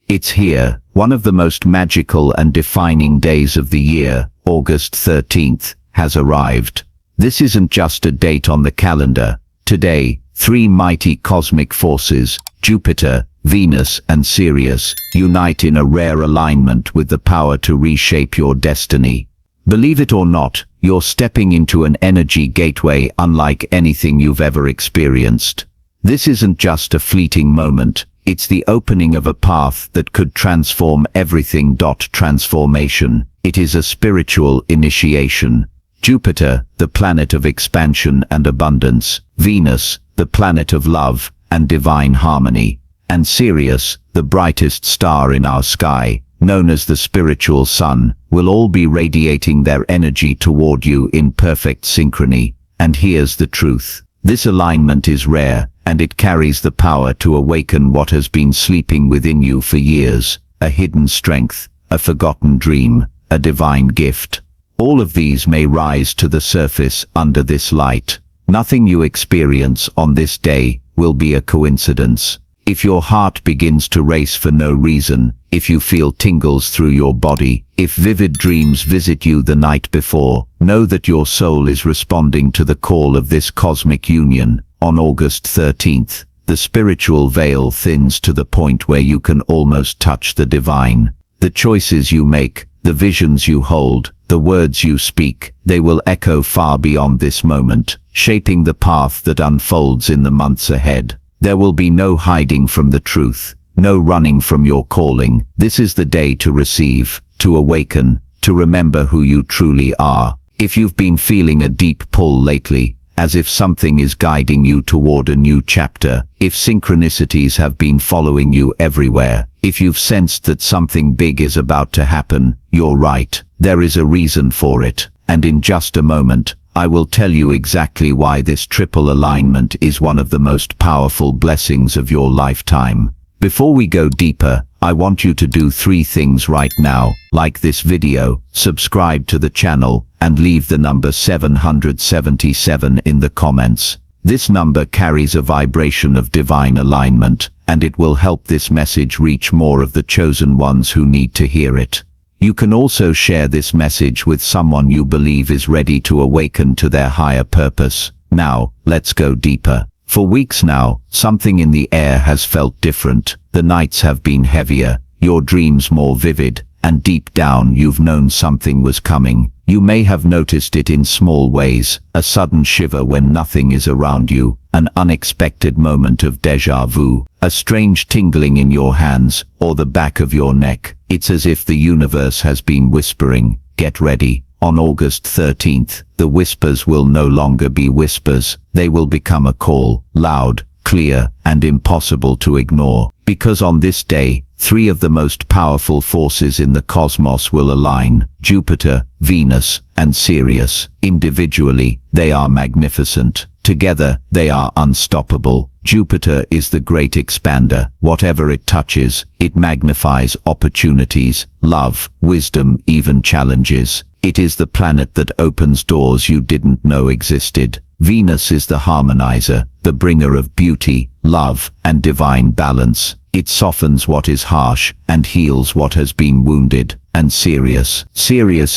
It's here, one of the most magical and defining days of the year. August 13th has arrived. This isn't just a date on the calendar. Today, three mighty cosmic forces, Jupiter, Venus, and Sirius, unite in a rare alignment with the power to reshape your destiny. Believe it or not, you're stepping into an energy gateway unlike anything you've ever experienced. This isn't just a fleeting moment, it's the opening of a path that could transform everything. Transformation. It is a spiritual initiation. Jupiter, the planet of expansion and abundance. Venus, the planet of love and divine harmony. And Sirius, the brightest star in our sky, known as the spiritual sun, will all be radiating their energy toward you in perfect synchrony. And here's the truth. This alignment is rare, and it carries the power to awaken what has been sleeping within you for years. A hidden strength, a forgotten dream, a divine gift. All of these may rise to the surface under this light. Nothing you experience on this day will be a coincidence. If your heart begins to race for no reason, if you feel tingles through your body, if vivid dreams visit you the night before, know that your soul is responding to the call of this cosmic union. On August 13th, the spiritual veil thins to the point where you can almost touch the divine. The choices you make, the visions you hold, the words you speak, they will echo far beyond this moment, shaping the path that unfolds in the months ahead. There will be no hiding from the truth, no running from your calling. This is the day to receive, to awaken, to remember who you truly are. If you've been feeling a deep pull lately, as if something is guiding you toward a new chapter, if synchronicities have been following you everywhere, if you've sensed that something big is about to happen, you're right. There is a reason for it. And in just a moment, I will tell you exactly why this triple alignment is one of the most powerful blessings of your lifetime. Before we go deeper, I want you to do three things right now. Like this video, subscribe to the channel, and leave the number 777 in the comments. This number carries a vibration of divine alignment, and it will help this message reach more of the chosen ones who need to hear it. You can also share this message with someone you believe is ready to awaken to their higher purpose. Now, let's go deeper. For weeks now, something in the air has felt different. The nights have been heavier, your dreams more vivid, and deep down you've known something was coming. You may have noticed it in small ways, a sudden shiver when nothing is around you, an unexpected moment of déjà vu, a strange tingling in your hands or the back of your neck. It's as if the universe has been whispering, get ready. On August 13th, the whispers will no longer be whispers. They will become a call, loud, clear, and impossible to ignore. Because on this day, three of the most powerful forces in the cosmos will align: Jupiter, Venus, and Sirius. Individually, they are magnificent. Together, they are unstoppable. Jupiter is the great expander. Whatever it touches, it magnifies opportunities, love, wisdom, even challenges. It is the planet that opens doors you didn't know existed. Venus is the harmonizer, the bringer of beauty, love, and divine balance. It softens what is harsh and heals what has been wounded. And Sirius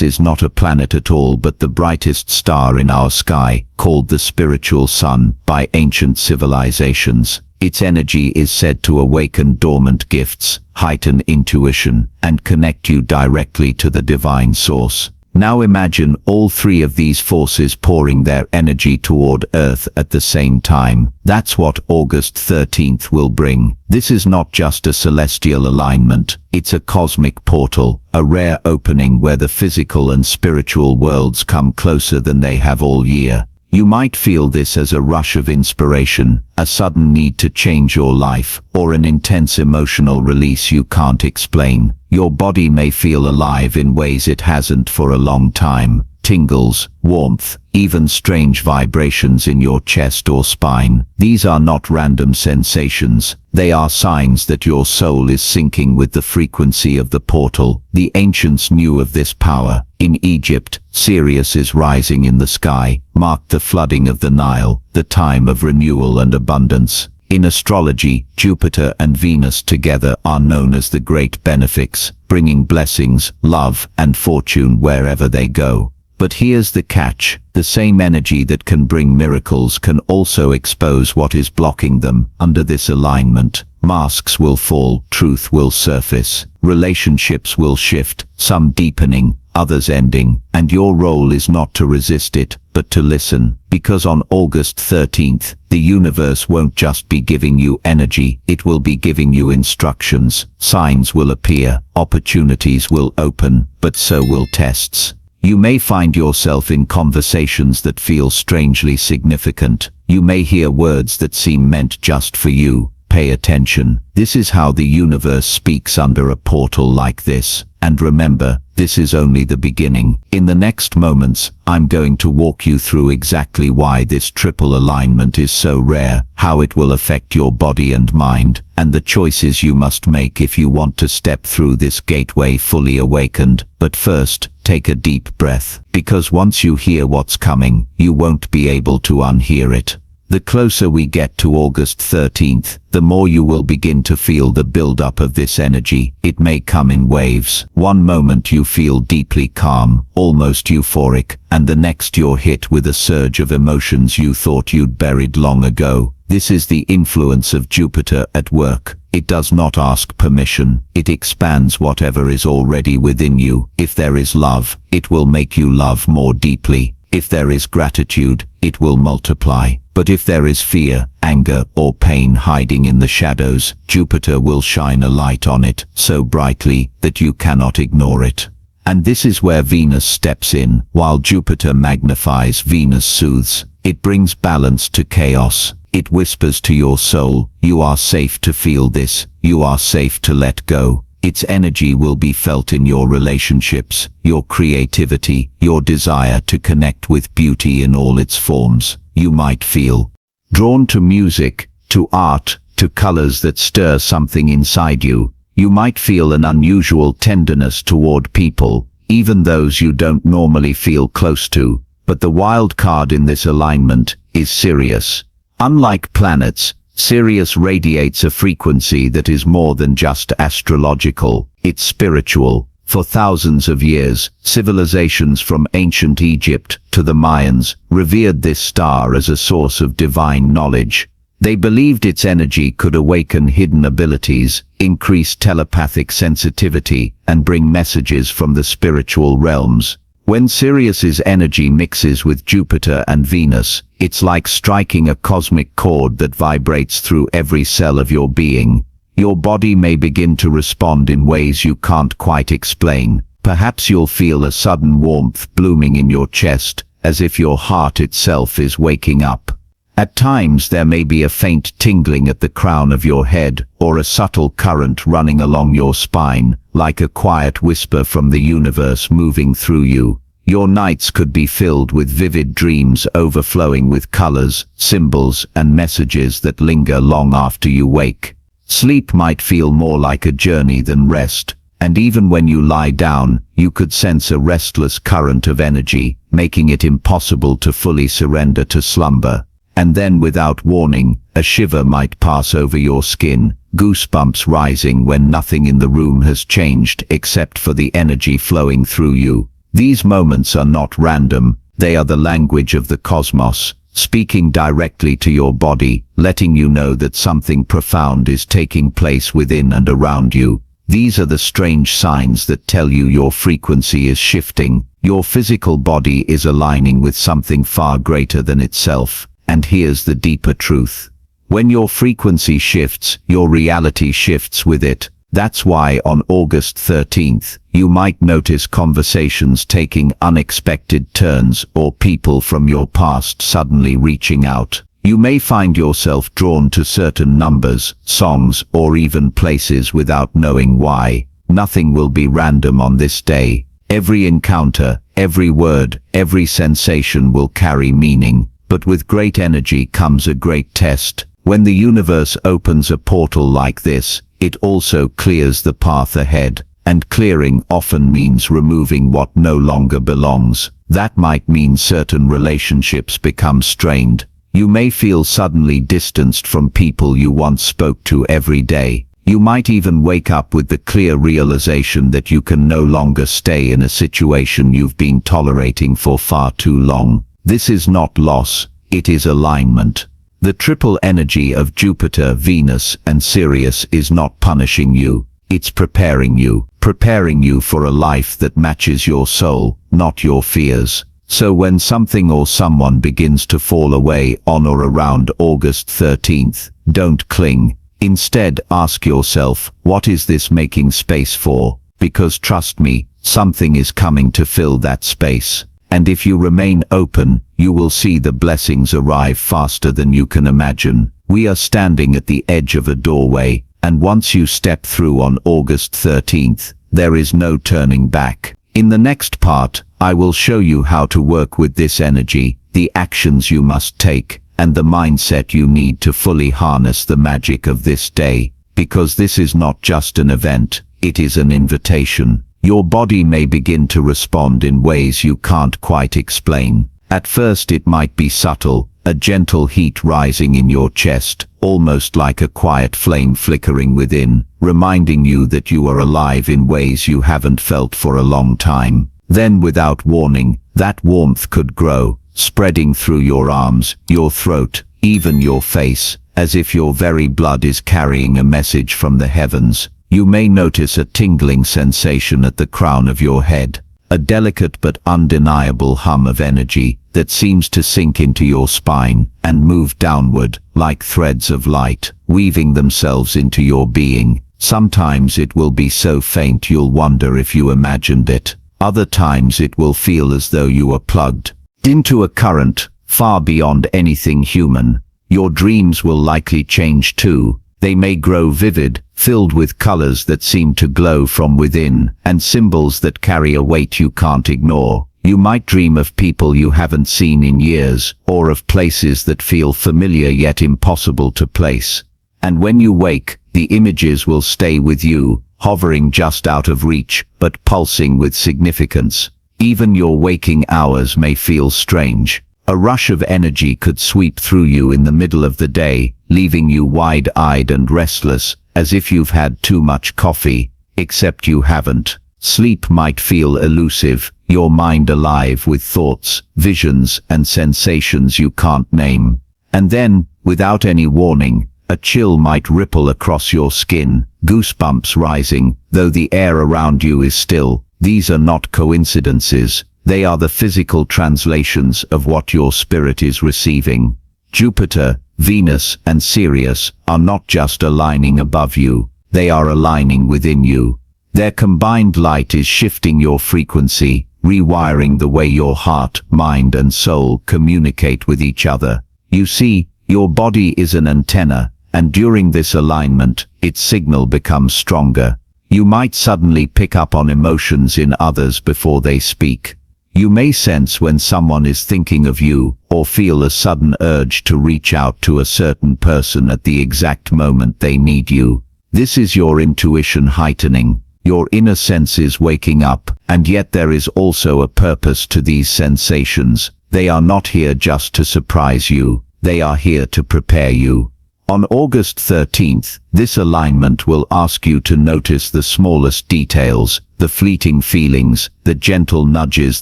is not a planet at all but the brightest star in our sky, called the spiritual sun by ancient civilizations. Its energy is said to awaken dormant gifts, heighten intuition, and connect you directly to the divine source. Now imagine all three of these forces pouring their energy toward Earth at the same time. That's what August 13th will bring. This is not just a celestial alignment, it's a cosmic portal, a rare opening where the physical and spiritual worlds come closer than they have all year. You might feel this as a rush of inspiration, a sudden need to change your life, or an intense emotional release you can't explain. Your body may feel alive in ways it hasn't for a long time. Tingles, warmth, even strange vibrations in your chest or spine. These are not random sensations. They are signs that your soul is syncing with the frequency of the portal. The ancients knew of this power. In Egypt, Sirius's rising in the sky marked the flooding of the Nile, the time of renewal and abundance. In astrology, Jupiter and Venus together are known as the great benefics, bringing blessings, love, and fortune wherever they go. But here's the catch: the same energy that can bring miracles can also expose what is blocking them. Under this alignment, masks will fall, truth will surface, relationships will shift, some deepening, others ending, and your role is not to resist it, but to listen. Because on August 13th, the universe won't just be giving you energy, it will be giving you instructions. Signs will appear, opportunities will open, but so will tests. You may find yourself in conversations that feel strangely significant. You may hear words that seem meant just for you. Pay attention. This is how the universe speaks under a portal like this. And remember, this is only the beginning. In the next moments, I'm going to walk you through exactly why this triple alignment is so rare, how it will affect your body and mind, and the choices you must make if you want to step through this gateway fully awakened. But first, take a deep breath, because once you hear what's coming, you won't be able to unhear it. The closer we get to August 13th, the more you will begin to feel the build-up of this energy. It may come in waves. One moment you feel deeply calm, almost euphoric, and the next you're hit with a surge of emotions you thought you'd buried long ago. This is the influence of Jupiter at work. It does not ask permission. It expands whatever is already within you. If there is love, it will make you love more deeply. If there is gratitude, it will multiply. But if there is fear, anger, or pain hiding in the shadows, Jupiter will shine a light on it so brightly that you cannot ignore it. And this is where Venus steps in. While Jupiter magnifies, Venus soothes. It brings balance to chaos. It whispers to your soul, you are safe to feel this, you are safe to let go. Its energy will be felt in your relationships, your creativity, your desire to connect with beauty in all its forms. You might feel drawn to music, to art, to colors that stir something inside you. You might feel an unusual tenderness toward people, even those you don't normally feel close to. But the wild card in this alignment is Sirius. Unlike planets, Sirius radiates a frequency that is more than just astrological, it's spiritual. For thousands of years, civilizations from ancient Egypt to the Mayans revered this star as a source of divine knowledge. They believed its energy could awaken hidden abilities, increase telepathic sensitivity, and bring messages from the spiritual realms. When Sirius's energy mixes with Jupiter and Venus, it's like striking a cosmic chord that vibrates through every cell of your being. Your body may begin to respond in ways you can't quite explain. Perhaps you'll feel a sudden warmth blooming in your chest, as if your heart itself is waking up. At times there may be a faint tingling at the crown of your head, or a subtle current running along your spine, like a quiet whisper from the universe moving through you. Your nights could be filled with vivid dreams overflowing with colors, symbols, and messages that linger long after you wake. Sleep might feel more like a journey than rest, and even when you lie down, you could sense a restless current of energy, making it impossible to fully surrender to slumber. And then, without warning, a shiver might pass over your skin, goosebumps rising when nothing in the room has changed except for the energy flowing through you. These moments are not random, they are the language of the cosmos, speaking directly to your body, letting you know that something profound is taking place within and around you. These are the strange signs that tell you your frequency is shifting, your physical body is aligning with something far greater than itself. And here's the deeper truth. When your frequency shifts, your reality shifts with it. That's why on August 13th, you might notice conversations taking unexpected turns or people from your past suddenly reaching out. You may find yourself drawn to certain numbers, songs, or even places without knowing why. Nothing will be random on this day. Every encounter, every word, every sensation will carry meaning. But with great energy comes a great test. When the universe opens a portal like this, it also clears the path ahead. And clearing often means removing what no longer belongs. That might mean certain relationships become strained. You may feel suddenly distanced from people you once spoke to every day. You might even wake up with the clear realization that you can no longer stay in a situation you've been tolerating for far too long. This is not loss, it is alignment. The triple energy of Jupiter, Venus, and Sirius is not punishing you. It's preparing you for a life that matches your soul, not your fears. So when something or someone begins to fall away on or around August 13th, don't cling. Instead, ask yourself, what is this making space for? Because trust me, something is coming to fill that space. And if you remain open, you will see the blessings arrive faster than you can imagine. We are standing at the edge of a doorway, and once you step through on August 13th, there is no turning back. In the next part, I will show you how to work with this energy, the actions you must take, and the mindset you need to fully harness the magic of this day. Because this is not just an event, it is an invitation. Your body may begin to respond in ways you can't quite explain. At first it might be subtle, a gentle heat rising in your chest, almost like a quiet flame flickering within, reminding you that you are alive in ways you haven't felt for a long time. Then, without warning, that warmth could grow, spreading through your arms, your throat, even your face, as if your very blood is carrying a message from the heavens. You may notice a tingling sensation at the crown of your head, a delicate but undeniable hum of energy that seems to sink into your spine and move downward, like threads of light, weaving themselves into your being. Sometimes it will be so faint you'll wonder if you imagined it. Other times it will feel as though you are plugged into a current far beyond anything human. Your dreams will likely change too. They may grow vivid, filled with colors that seem to glow from within, and symbols that carry a weight you can't ignore. You might dream of people you haven't seen in years, or of places that feel familiar yet impossible to place. And when you wake, the images will stay with you, hovering just out of reach, but pulsing with significance. Even your waking hours may feel strange. A rush of energy could sweep through you in the middle of the day, leaving you wide-eyed and restless, as if you've had too much coffee, except you haven't. Sleep might feel elusive, your mind alive with thoughts, visions, and sensations you can't name. And then, without any warning, a chill might ripple across your skin, goosebumps rising, though the air around you is still. These are not coincidences. They are the physical translations of what your spirit is receiving. Jupiter, Venus, and Sirius are not just aligning above you, they are aligning within you. Their combined light is shifting your frequency, rewiring the way your heart, mind, and soul communicate with each other. You see, your body is an antenna, and during this alignment, its signal becomes stronger. You might suddenly pick up on emotions in others before they speak. You may sense when someone is thinking of you, or feel a sudden urge to reach out to a certain person at the exact moment they need you. This is your intuition heightening, your inner senses waking up, and yet there is also a purpose to these sensations. They are not here just to surprise you, they are here to prepare you. On August 13th, this alignment will ask you to notice the smallest details, the fleeting feelings, the gentle nudges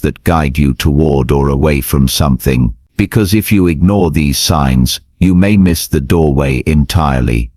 that guide you toward or away from something. Because if you ignore these signs, you may miss the doorway entirely.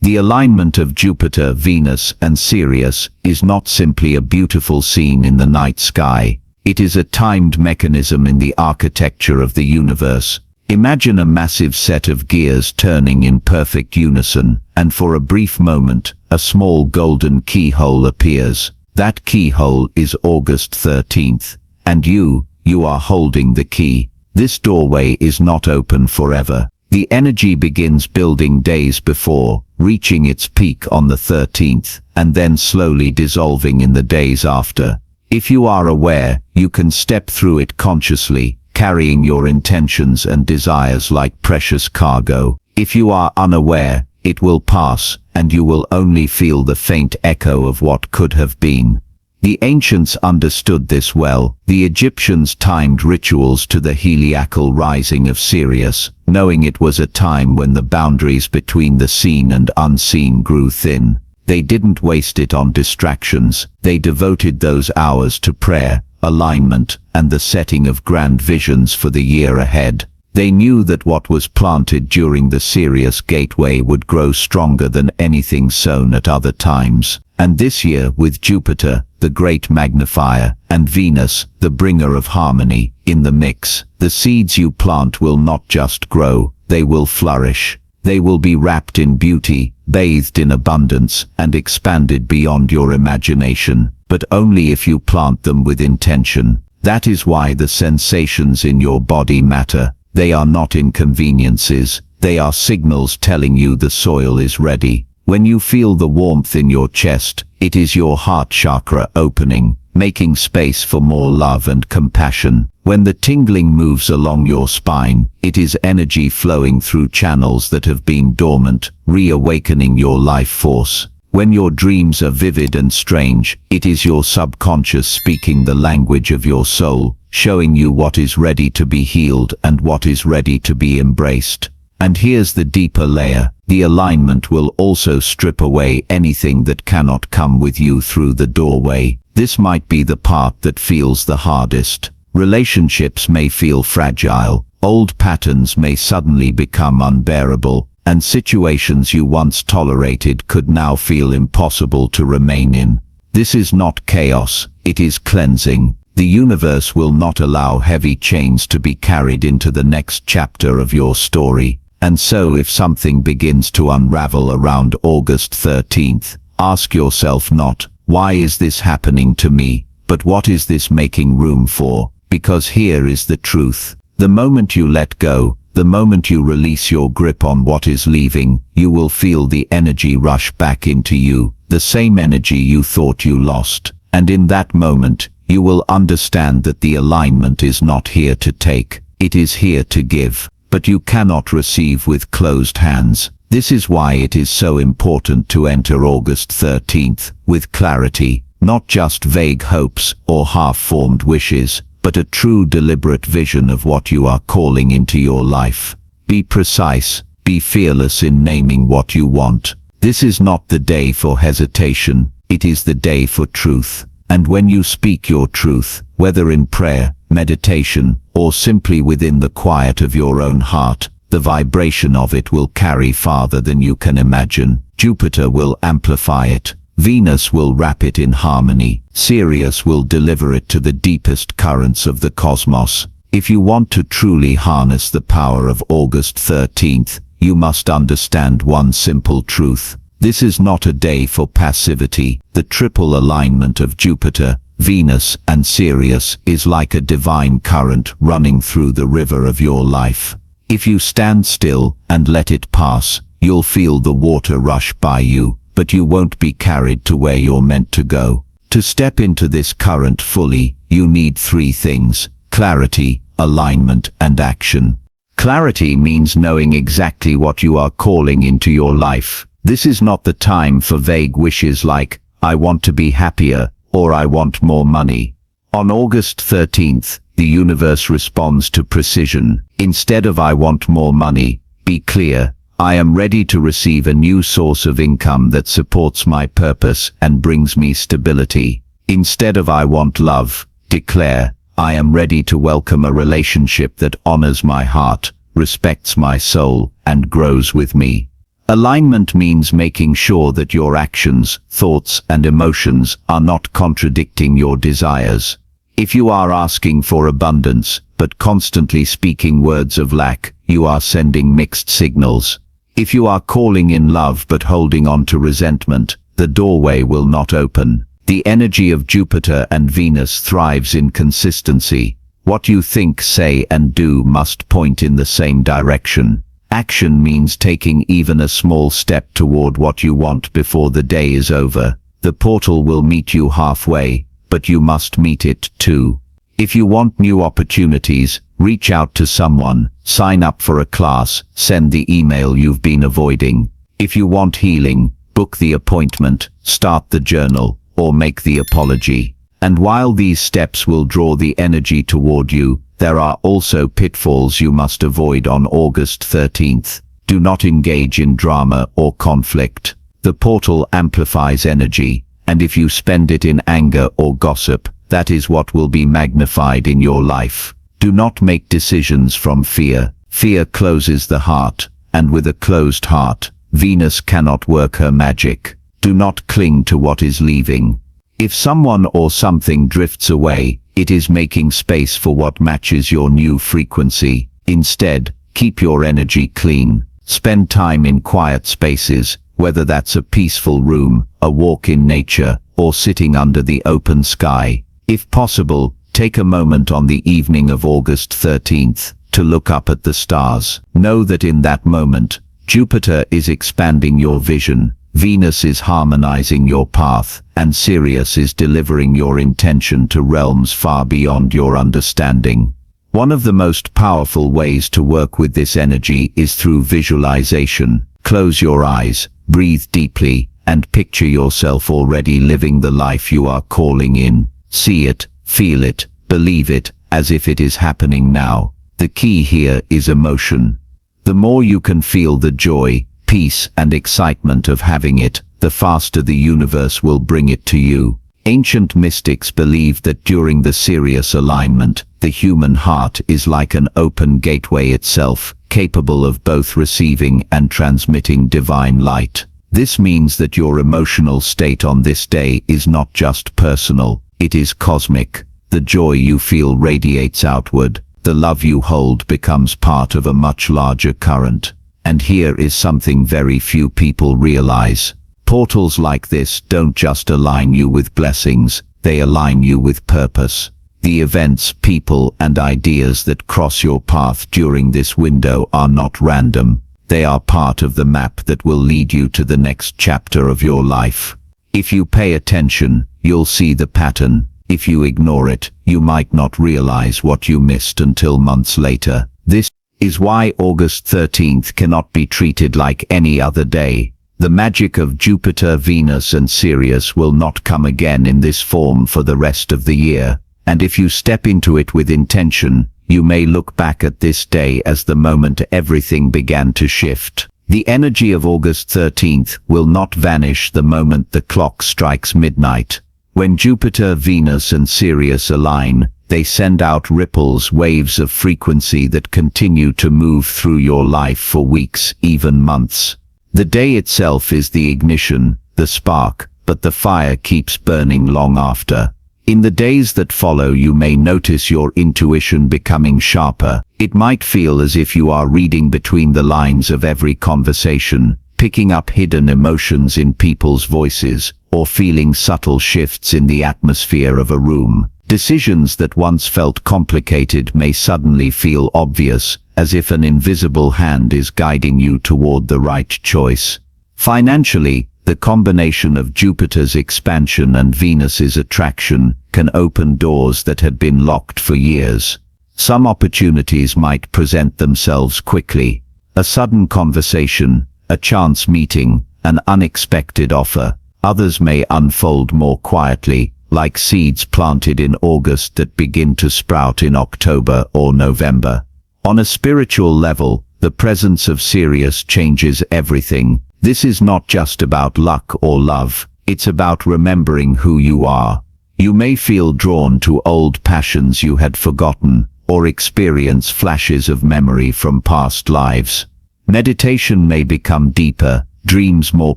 The alignment of Jupiter, Venus, and Sirius is not simply a beautiful scene in the night sky. It is a timed mechanism in the architecture of the universe. Imagine a massive set of gears turning in perfect unison, and for a brief moment, a small golden keyhole appears. That keyhole is August 13th, and you are holding the key. This doorway is not open forever. The energy begins building days before, reaching its peak on the 13th, and then slowly dissolving in the days after. If you are aware, you can step through it consciously, carrying your intentions and desires like precious cargo. If you are unaware, it will pass, and you will only feel the faint echo of what could have been. The ancients understood this well. The Egyptians timed rituals to the heliacal rising of Sirius, knowing it was a time when the boundaries between the seen and unseen grew thin. They didn't waste it on distractions. They devoted those hours to prayer, alignment, and the setting of grand visions for the year ahead. They knew that what was planted during the Sirius gateway would grow stronger than anything sown at other times. And this year, with Jupiter, the great magnifier, and Venus, the bringer of harmony, in the mix, the seeds you plant will not just grow, they will flourish. They will be wrapped in beauty, bathed in abundance, and expanded beyond your imagination, but only if you plant them with intention. That is why the sensations in your body matter. They are not inconveniences, they are signals telling you the soil is ready. When you feel the warmth in your chest, it is your heart chakra opening, making space for more love and compassion. When the tingling moves along your spine, it is energy flowing through channels that have been dormant, reawakening your life force. When your dreams are vivid and strange, it is your subconscious speaking the language of your soul, showing you what is ready to be healed and what is ready to be embraced. And here's the deeper layer. The alignment will also strip away anything that cannot come with you through the doorway. This might be the part that feels the hardest. Relationships may feel fragile, old patterns may suddenly become unbearable, and situations you once tolerated could now feel impossible to remain in. This is not chaos, it is cleansing. The universe will not allow heavy chains to be carried into the next chapter of your story. And so if something begins to unravel around August 13th, ask yourself not, why is this happening to me, but what is this making room for? Because here is the truth. The moment you let go, the moment you release your grip on what is leaving, you will feel the energy rush back into you, the same energy you thought you lost. And in that moment, you will understand that the alignment is not here to take, it is here to give. But you cannot receive with closed hands. This is why it is so important to enter August 13th with clarity, not just vague hopes or half-formed wishes, but a true deliberate vision of what you are calling into your life. Be precise, be fearless in naming what you want. This is not the day for hesitation, it is the day for truth. And when you speak your truth, whether in prayer, meditation, or simply within the quiet of your own heart, the vibration of it will carry farther than you can imagine. Jupiter will amplify it. Venus will wrap it in harmony. Sirius will deliver it to the deepest currents of the cosmos. If you want to truly harness the power of August 13th, you must understand one simple truth. This is not a day for passivity. The triple alignment of Jupiter, Venus, and Sirius is like a divine current running through the river of your life. If you stand still and let it pass, you'll feel the water rush by you, but you won't be carried to where you're meant to go. To step into this current fully, you need three things: clarity, alignment, and action. Clarity means knowing exactly what you are calling into your life. This is not the time for vague wishes like, I want to be happier, or I want more money. On August 13th, the universe responds to precision. Instead of I want more money, be clear, I am ready to receive a new source of income that supports my purpose and brings me stability. Instead of I want love, declare, I am ready to welcome a relationship that honors my heart, respects my soul, and grows with me. Alignment means making sure that your actions, thoughts, and emotions are not contradicting your desires. If you are asking for abundance, but constantly speaking words of lack, you are sending mixed signals. If you are calling in love but holding on to resentment, the doorway will not open. The energy of Jupiter and Venus thrives in consistency. What you think, say, and do must point in the same direction. Action means taking even a small step toward what you want before the day is over. The portal will meet you halfway, but you must meet it too. If you want new opportunities, reach out to someone, sign up for a class, send the email you've been avoiding. If you want healing, book the appointment, start the journal, or make the apology. And while these steps will draw the energy toward you, there are also pitfalls you must avoid on August 13th. Do not engage in drama or conflict. The portal amplifies energy, and if you spend it in anger or gossip, that is what will be magnified in your life. Do not make decisions from fear. Fear closes the heart, and with a closed heart, Venus cannot work her magic. Do not cling to what is leaving. If someone or something drifts away, it is making space for what matches your new frequency. Instead, keep your energy clean. Spend time in quiet spaces, whether that's a peaceful room, a walk in nature, or sitting under the open sky. If possible, take a moment on the evening of August 13th to look up at the stars. Know that in that moment, Jupiter is expanding your vision, Venus is harmonizing your path, and Sirius is delivering your intention to realms far beyond your understanding. One of the most powerful ways to work with this energy is through visualization. Close your eyes, breathe deeply, and picture yourself already living the life you are calling in. See it, feel it, believe it, as if it is happening now. The key here is emotion. The more you can feel the joy, peace, and excitement of having it, the faster the universe will bring it to you. Ancient mystics believed that during the Sirius alignment, the human heart is like an open gateway itself, capable of both receiving and transmitting divine light. This means that your emotional state on this day is not just personal, it is cosmic. The joy you feel radiates outward. The love you hold becomes part of a much larger current. And here is something very few people realize. Portals like this don't just align you with blessings, they align you with purpose. The events, people, and ideas that cross your path during this window are not random. They are part of the map that will lead you to the next chapter of your life. If you pay attention, you'll see the pattern. If you ignore it, you might not realize what you missed until months later. This is why August 13th cannot be treated like any other day. The magic of Jupiter, Venus, and Sirius will not come again in this form for the rest of the year. And if you step into it with intention, you may look back at this day as the moment everything began to shift. The energy of August 13th will not vanish the moment the clock strikes midnight. When Jupiter, Venus, and Sirius align, they send out ripples, waves of frequency that continue to move through your life for weeks, even months. The day itself is the ignition, the spark, but the fire keeps burning long after. In the days that follow, you may notice your intuition becoming sharper. It might feel as if you are reading between the lines of every conversation, picking up hidden emotions in people's voices, or feeling subtle shifts in the atmosphere of a room. Decisions that once felt complicated may suddenly feel obvious, as if an invisible hand is guiding you toward the right choice. Financially, the combination of Jupiter's expansion and Venus's attraction can open doors that had been locked for years. Some opportunities might present themselves quickly. A sudden conversation, a chance meeting, an unexpected offer. Others may unfold more quietly, like seeds planted in August that begin to sprout in October or November. On a spiritual level, the presence of Sirius changes everything. This is not just about luck or love, it's about remembering who you are. You may feel drawn to old passions you had forgotten, or experience flashes of memory from past lives. Meditation may become deeper, dreams more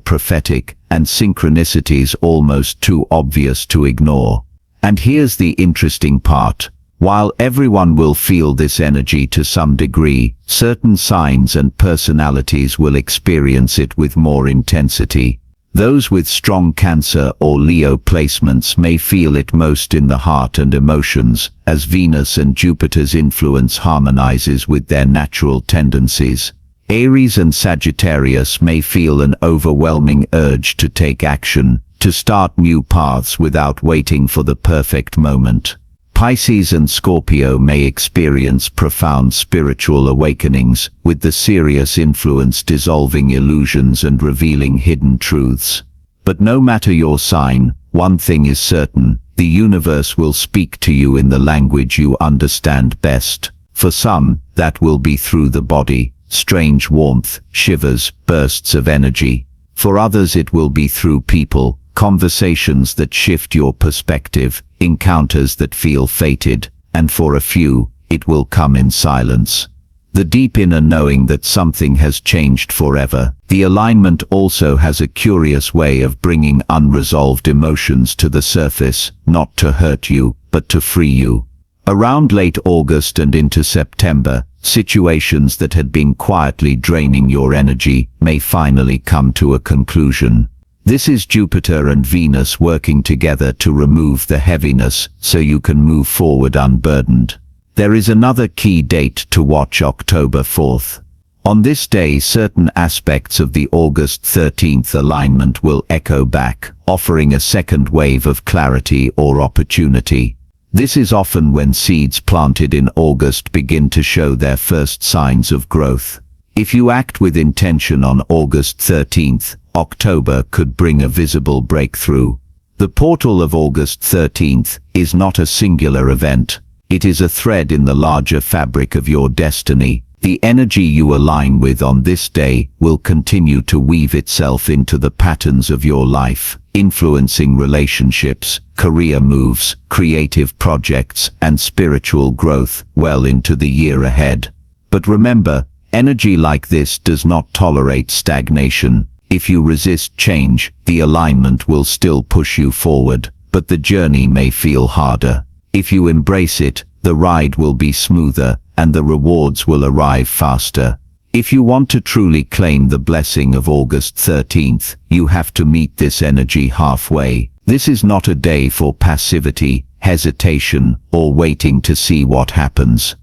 prophetic, and synchronicities almost too obvious to ignore. And here's the interesting part. While everyone will feel this energy to some degree, certain signs and personalities will experience it with more intensity. Those with strong Cancer or Leo placements may feel it most in the heart and emotions, as Venus and Jupiter's influence harmonizes with their natural tendencies. Aries and Sagittarius may feel an overwhelming urge to take action, to start new paths without waiting for the perfect moment. Pisces and Scorpio may experience profound spiritual awakenings, with the Sirius influence dissolving illusions and revealing hidden truths. But no matter your sign, one thing is certain: the universe will speak to you in the language you understand best. For some, that will be through the body, strange warmth, shivers, bursts of energy. For others it will be through people, conversations that shift your perspective, encounters that feel fated, and for a few, it will come in silence. The deep inner knowing that something has changed forever. The alignment also has a curious way of bringing unresolved emotions to the surface, not to hurt you, but to free you. Around late August and into September, situations that had been quietly draining your energy may finally come to a conclusion. This is Jupiter and Venus working together to remove the heaviness so you can move forward unburdened. There is another key date to watch: October 4th. On this day, certain aspects of the August 13th alignment will echo back, offering a second wave of clarity or opportunity. This is often when seeds planted in August begin to show their first signs of growth. If you act with intention on August 13th, October could bring a visible breakthrough. The portal of August 13th is not a singular event. It is a thread in the larger fabric of your destiny. The energy you align with on this day will continue to weave itself into the patterns of your life, influencing relationships, career moves, creative projects, and spiritual growth well into the year ahead. But remember, energy like this does not tolerate stagnation. If you resist change, the alignment will still push you forward, but the journey may feel harder. If you embrace it, the ride will be smoother, and the rewards will arrive faster. If you want to truly claim the blessing of August 13th, you have to meet this energy halfway. This is not a day for passivity, hesitation, or waiting to see what happens.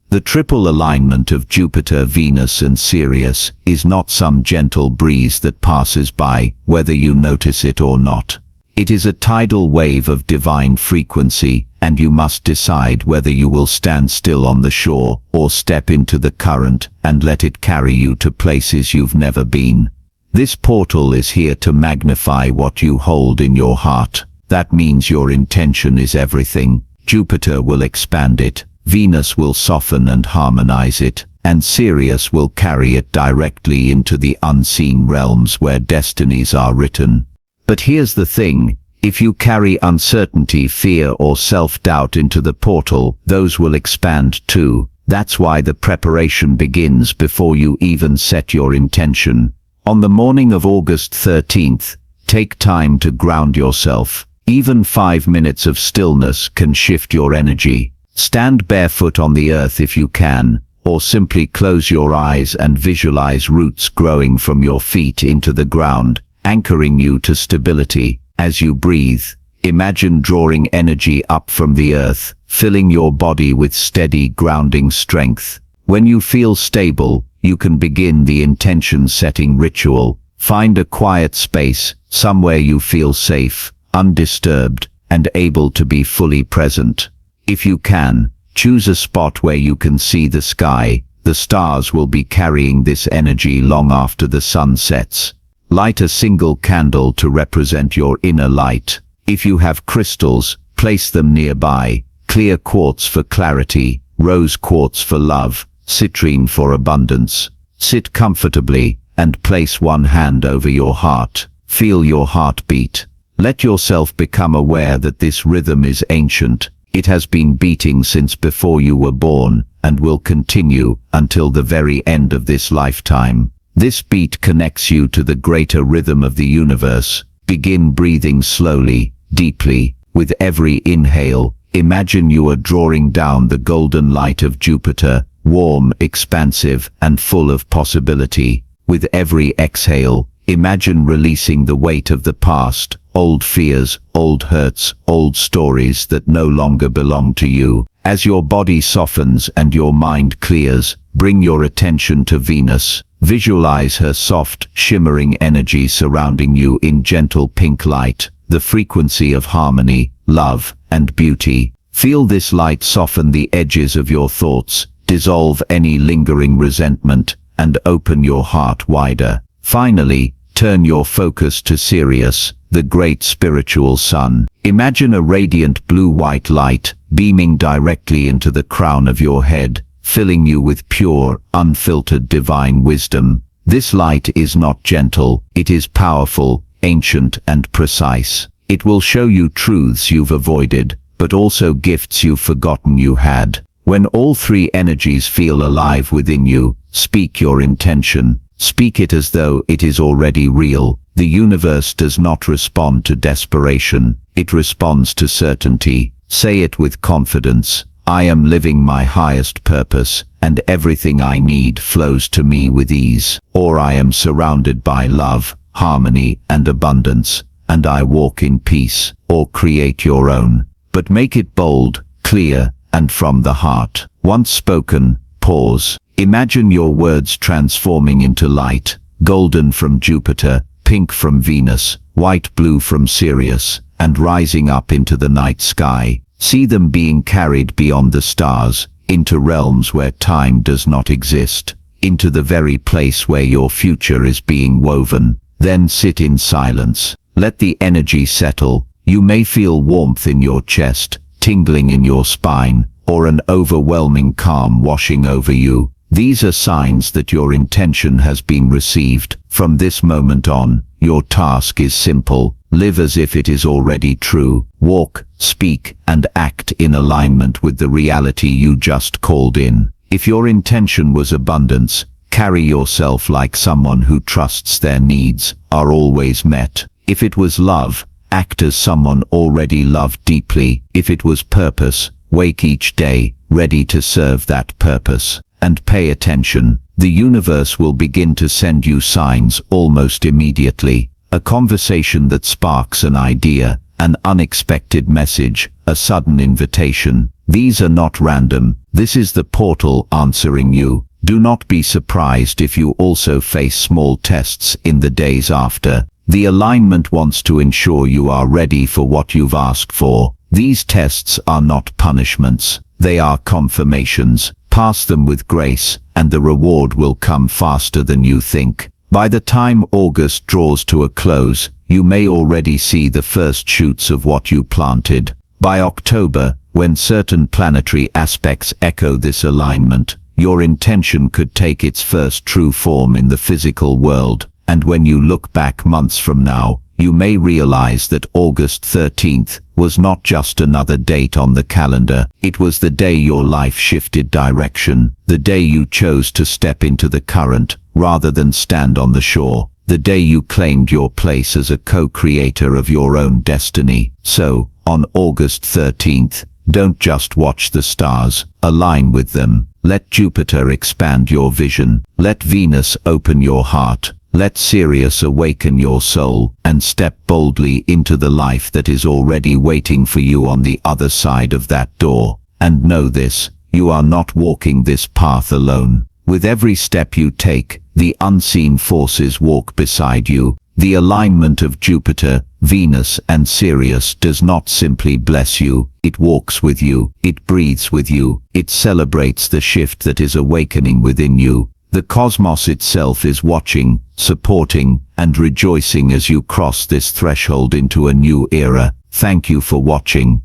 The triple alignment of Jupiter, Venus, and Sirius is not some gentle breeze that passes by, whether you notice it or not. It is a tidal wave of divine frequency, and you must decide whether you will stand still on the shore or step into the current and let it carry you to places you've never been. This portal is here to magnify what you hold in your heart. That means your intention is everything. Jupiter will expand it, Venus will soften and harmonize it, and Sirius will carry it directly into the unseen realms where destinies are written. But here's the thing: if you carry uncertainty, fear, or self-doubt into the portal, those will expand too. That's why the preparation begins before you even set your intention. On the morning of August 13th, take time to ground yourself. Even 5 minutes of stillness can shift your energy. Stand barefoot on the earth if you can, or simply close your eyes and visualize roots growing from your feet into the ground, anchoring you to stability. As you breathe, imagine drawing energy up from the earth, filling your body with steady grounding strength. When you feel stable, you can begin the intention-setting ritual. Find a quiet space, somewhere you feel safe, undisturbed, and able to be fully present. If you can, choose a spot where you can see the sky. The stars will be carrying this energy long after the sun sets. Light a single candle to represent your inner light. If you have crystals, place them nearby. Clear quartz for clarity, rose quartz for love, citrine for abundance. Sit comfortably and place one hand over your heart. Feel your heartbeat. Let yourself become aware that this rhythm is ancient. It has been beating since before you were born and will continue until the very end of this lifetime. This beat connects you to the greater rhythm of the universe. Begin breathing slowly, deeply. With every inhale, imagine you are drawing down the golden light of Jupiter, warm, expansive, and full of possibility. With every exhale, imagine releasing the weight of the past, old fears, old hurts, old stories that no longer belong to you. As your body softens and your mind clears, bring your attention to Venus. Visualize her soft, shimmering energy surrounding you in gentle pink light, the frequency of harmony, love, and beauty. Feel this light soften the edges of your thoughts, dissolve any lingering resentment, and open your heart wider. Finally, turn your focus to Sirius, the great spiritual sun. Imagine a radiant blue-white light beaming directly into the crown of your head, filling you with pure, unfiltered divine wisdom. This light is not gentle, it is powerful, ancient and precise. It will show you truths you've avoided, but also gifts you've forgotten you had. When all three energies feel alive within you, speak your intention. Speak it as though it is already real. The universe does not respond to desperation, it responds to certainty. Say it with confidence. I am living my highest purpose, and everything I need flows to me with ease. Or I am surrounded by love, harmony, and abundance, and I walk in peace. Or create your own. But make it bold, clear, and from the heart. Once spoken, pause. Imagine your words transforming into light, golden from Jupiter, pink from Venus, white-blue from Sirius, and rising up into the night sky. See them being carried beyond the stars, into realms where time does not exist, into the very place where your future is being woven. Then sit in silence. Let the energy settle. You may feel warmth in your chest, tingling in your spine, or an overwhelming calm washing over you. These are signs that your intention has been received. From this moment on, your task is simple. Live as if it is already true. Walk, speak, and act in alignment with the reality you just called in. If your intention was abundance, carry yourself like someone who trusts their needs are always met. If it was love, act as someone already loved deeply. If it was purpose, wake each day, ready to serve that purpose. And pay attention. The universe will begin to send you signs almost immediately. A conversation that sparks an idea, an unexpected message, a sudden invitation. These are not random. This is the portal answering you. Do not be surprised if you also face small tests in the days after. The alignment wants to ensure you are ready for what you've asked for. These tests are not punishments. They are confirmations. Pass them with grace, and the reward will come faster than you think. By the time August draws to a close, you may already see the first shoots of what you planted. By October, when certain planetary aspects echo this alignment, your intention could take its first true form in the physical world. And when you look back months from now, you may realize that August 13th was not just another date on the calendar. It was the day your life shifted direction, the day you chose to step into the current rather than stand on the shore, the day you claimed your place as a co-creator of your own destiny. So, on August 13th, don't just watch the stars, align with them. Let Jupiter expand your vision. Let Venus open your heart. Let Sirius awaken your soul, and step boldly into the life that is already waiting for you on the other side of that door. And know this, you are not walking this path alone. With every step you take, the unseen forces walk beside you. The alignment of Jupiter, Venus, and Sirius does not simply bless you, it walks with you, it breathes with you, it celebrates the shift that is awakening within you. The cosmos itself is watching, supporting, and rejoicing as you cross this threshold into a new era. Thank you for watching.